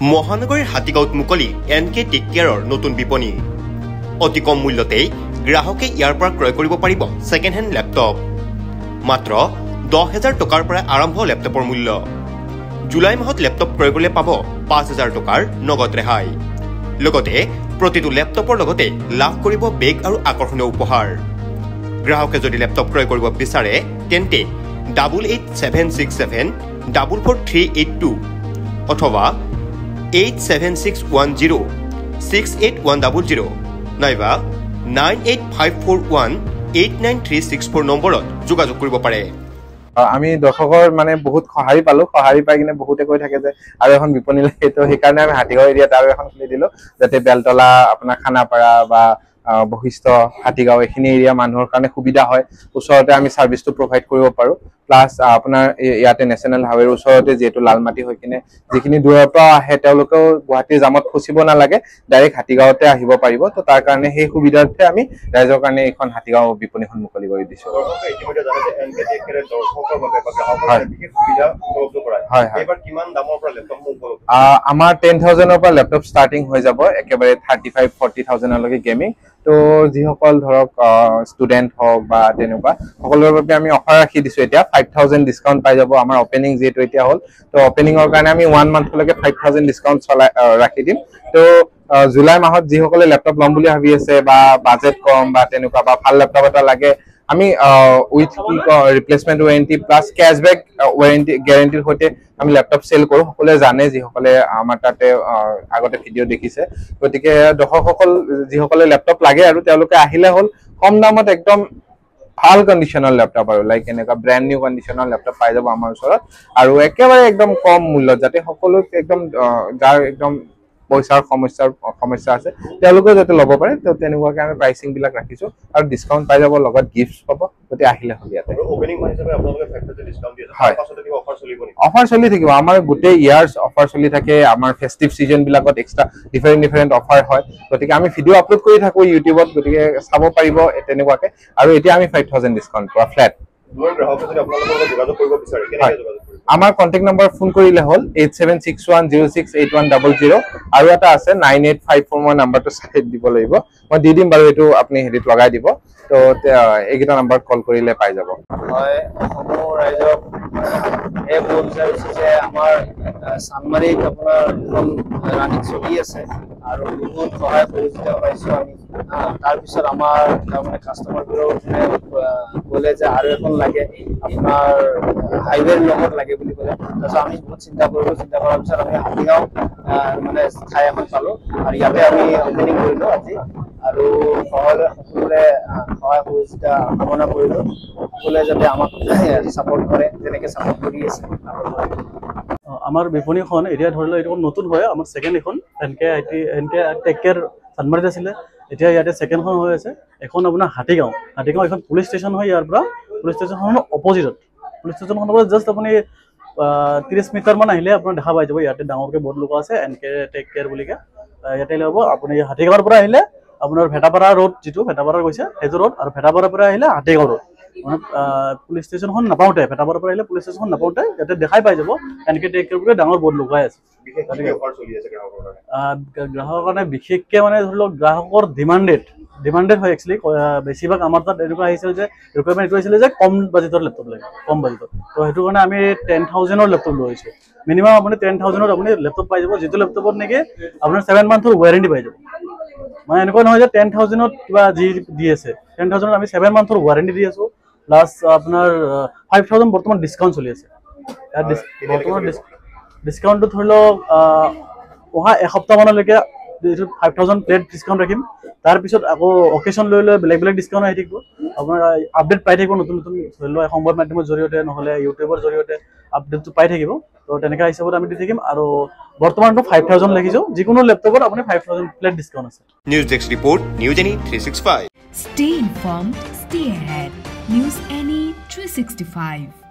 মহানগৰীৰ হাতীগাঁৱত মুকলি এনকে টেক কেয়াৰৰ নতুন বিপণী অতি কম মূল্যতে গ্ৰাহকে ইয়াৰ পৰা ক্ৰয় কৰিব পাৰিব সেকেন্ড হ্যান্ড ল্যাপটপ মাত্ৰ 10,000 টকাৰ পৰা আৰম্ভ ল্যাপটপৰ মূল্য জুলাই মাহত ল্যাপটপ ক্ৰয় কৰিলে পাব 5,000 টকাৰ নগদ ৰেহাই লগতে প্ৰতিটো ল্যাপটপৰ লগতে লাভ কৰিব বেগ আৰু আকৰ্ষণীয় উপহাৰ গ্ৰাহকে যদি ল্যাপটপ ক্ৰয় কৰিব বিচাৰে তেন্তে 8876744382 অথবা 8761068100 নাইবা 9854189364 নম্বৰত যোগাযোগ কৰিব পাৰে আমি দৰ্শকৰ মানে বহুত সহাৰি পালো সহাৰি পাই কিনে বহুতে কৈ থাকে যে আৰু এখন বিপণী লাগে তো সেই কাৰণে আমি হাতীগাঁও এৰিয়াত আৰু এখন খুলি দিলো যাতে বেলতলা আপোনাৰ খানাপাৰা বা বহিষ্ঠ হাতীগাঁও এখিনি এৰিয়া মানুহৰ কাৰণে সুবিধা হয় ওচৰতে আমি সাৰ্ভিসটো প্ৰভাইড কৰিব পাৰো প্লাস আপোনাৰ ইয়াতে নেশনাল হাইৱেৰ ওচৰতে যেটো লালমাটি হৈ কিনে যিখিনি দূৰৰ পৰা আহে তেওঁলোকেও গুৱাহাটীৰ জামত ফচিব নালাগে ডাইৰেক্ট হাতীগাঁওতে আহিব পাৰিব তো তাৰ কাৰণে সেই সুবিধাতে আমি ৰাইজৰ কাৰণে এখন হাতীগাঁও বিপণীখন মুকলি কৰি দিছো আমাৰ 10,000 পৰা ল্যাপটপ ষ্টাৰ্টিং হৈ যাব একেবাৰে 35-40,000 লৈকে গেমিং তো যিসকল ধৰক ষ্টুডেন্ট হওক বা তেনেকুৱা সকলোৰ বাবে আমি অফাৰ ৰাখি দিছো এতিয়া 5,000 ডিসকাউন্ট পাই যাব আমাৰ ওপেনিং যেটো এতিয়া হল তো ওপেনিংৰ কাৰণে আমি 1 মান্থলৈকে 5,000 ডিসকাউন্ট ৰাখি দিম তো জুলাই মাহত যিসকলে ল্যাপটপ লম বুলি ভাবি আছে বা বাজেট কম বা তেনেকুৱা বা ভাল ল্যাপটপ এটা লাগে আমি with ৰিপ্লেসমেন্ট warranty plus cashback warranty গ্যাৰান্টিৰ সৈতে আমি ল্যাপটপ সেল কৰো সকলে জানে যিসকলে আমাৰ তাতে আগতে ভিডিও দেখিছে গতিকে দৰ্শকসকল যিসকলে ল্যাপটপ লাগে আৰু তেওঁলোকে আহিলে হল কম দামত একদম ভাল কন্ডিশনৰ ল্যাপটপ আৰু লাইক এনেকা ব্ৰ্যান্ড নিউ কন্ডিশনৰ ল্যাপটপ পাই যাব আমাৰ ওচৰত আৰু একেবাৰে একদম কম মূল্যত যাতে সকলো একদম যাৰ একদম পইচাৰ সমস্যা আছে তেওঁলোকে যাতে ল'ব পাৰে তো তেনেকুৱাকে আমি প্ৰাইচিং বিলাক ৰাখিছো আৰু ডিসকাউন্ট পাই যাব লগত গিফটস পাব গতি আহিলে হ'ল ইয়াতে ওপেনিং মানে হিচাপে আপোনালোকে 5% ডিসকাউন্ট দিয়ে তাৰ পাছতে কি অফাৰ চলিব নেকি অফাৰ চলি থাকিব আমাৰ গোটেই ইয়াৰ্স অফাৰ চলি থাকে আমাৰ ফেস্টিভ সিজন বিলাকত এক্সট্ৰা ডিফাৰেন্ট অফাৰ হয় গতিকে আমি ভিডিও আপলোড কৰি থাকো ইউটিউবত গতিকে চাব পাৰিব তেনেকুৱাকে আৰু এতিয়া আমি 5,000 ডিসকাউন্ট পোৱা ফ্ল্যাট গ্ৰাহকে যদি আপোনালোকৰ লগত যোগাযোগ কৰিব বিচাৰে কেনেকৈ যোগাযোগ কৰিব আমাৰ কন্টাক্ট নম্বৰ ফোন কৰিলে হল 8761068100 আৰু এটা আছে 9854 নম্বৰটো সাইড দিব লাগিব মই দি দিম বাৰু এটো আপুনি হেৰিত লগাই দিব তো এইগিটা নম্বৰ কল কৰিলে পাই যাব হয় অসমৰ ৰাইজক এই বলচাৰ যে আমাৰ সানমাৰীত আপোনাৰ এখন ৰানিং চলি আছে আৰু বহুত সহায় কৰিছে পাইছো আমি তাৰ পিছত আমাৰ মানে কাস্টমাৰবোৰৰ বলে যে আৰু এখন লাগে আপোনাৰ হাইৱেৰ লগত লাগে বুলি ক'লে তাৰপিছত আমি বহুত চিন্তা কৰাৰ পিছত আমি হাতীগাঁও মানে ঠাই এখন পালো আৰু ইয়াতে আমি ওপেনিং কৰিলো আজি আৰু সকলোৰে সহায় সহযোগিতা কামনা কৰিলো সকলোৱে যাতে আমাক সাপোৰ্ট কৰে যেনেকৈ সাপোৰ্ট কৰি আছে আমাৰ বিপণীখন এতিয়া ধৰিলে এইটো নতুন হয় আমাৰ সেকেন্ড এখন এনকে টেক কেয়াৰ সানমাৰীত আছিল এতিয়া ইয়াতে সেকেন্ডখন হৈ আছে এখন আপোনাৰ হাতীগাঁও এখন পুলিচ ষ্টেচন হয় ইয়াৰ পৰা পুলিচ ষ্টেচনৰ অপজিটত পুলিচ ষ্টেচনখনৰ পৰা জাস্ট আপুনি 30 মিটাৰ মান আহিলে আপোনাৰ দেখা পাই যাব ইয়াতে ডাঙৰকে বৰ্ড লগা আছে এনকে টেক কেয়াৰ বুলিকে ইয়াতে ল'ব আপুনি হাতীগাঁৱৰ পৰা আহিলে আপোনাৰ ভেটাপাৰা ৰোড যেটো ভেটাপাৰা গৈছে সেইটো ৰোড আৰু ভেটাপাৰাৰ পৰা আহিলে হাতীগাঁও ৰোড মানে পুলিচ ষ্টেচনখন নাপাওঁতে ভেটাপাৰাৰ পৰা আহিলে পুলিচ ষ্টেচনখন নাপাওঁতে ইয়াতে দেখাই পাই যাব এনকে টেক কেয়াৰ বুলি ডাঙৰ বৰ্ড লগাই আছে গ্ৰাহকৰ কাৰণে বিশেষকে মানে ধৰি লওক গ্ৰাহকৰ ডিমান্ডেড হয় একচুয়ালি বেছিভাগ আমাৰ তাত এনেকুৱা আহিছিল যে ৰিকুৱাৰমেণ্ট এইটো আহিছিল যে কম বাজেটৰ ল্যাপটপ লাগে কম বাজেটত তো সেইটো কাৰণে আমি 10,000ৰ ল্যাপটপ লৈছো মিনিমাম আপুনি 10,000ত আপুনি ল্যাপটপ পাই যাব যেটো ল্যাপটপত নেকি আপোনাৰ 7 মান্থৰ ওয়াৰেন্টি পাই যাব মানে এনেকুৱা নহয় যে 10,000ত কিবা যি দি আছে 10,000ত আমি 7 মান্থৰ ওয়াৰেন্টি দি আছো প্লাস আপোনাৰ 5,000 বৰ্তমান ডিসকাউন্ট চলি আছে বৰ্তমান ডিসকাউন্টটো ধৰি লওক অহা এসপ্তাহ মানলৈকে 5,000 প্লেট ডিসকাউন্ট ৰাখিম তাৰ পিছত আকৌ অকেশন লৈ বেলেগ ডিসকাউন্ট আহি থাকিব আপোনাৰ আপডেট পাই থাকিব নতুন ধৰি লওক সংবাদ মাধ্যমৰ জৰিয়তে নহলে ইউটিউবৰ জৰিয়তে আপডেটটো পাই থাকিব তো তেনেকা হিচাপত আমি দি থাকিম আৰু বৰ্তমানটো 5,000 লিখিছো যিকোনো ল্যাপটপত আপুনি 5,000 প্লেট ডিসকাউন্ট আছে news desk report news any 365 Stay informed, stay ahead. News Any 365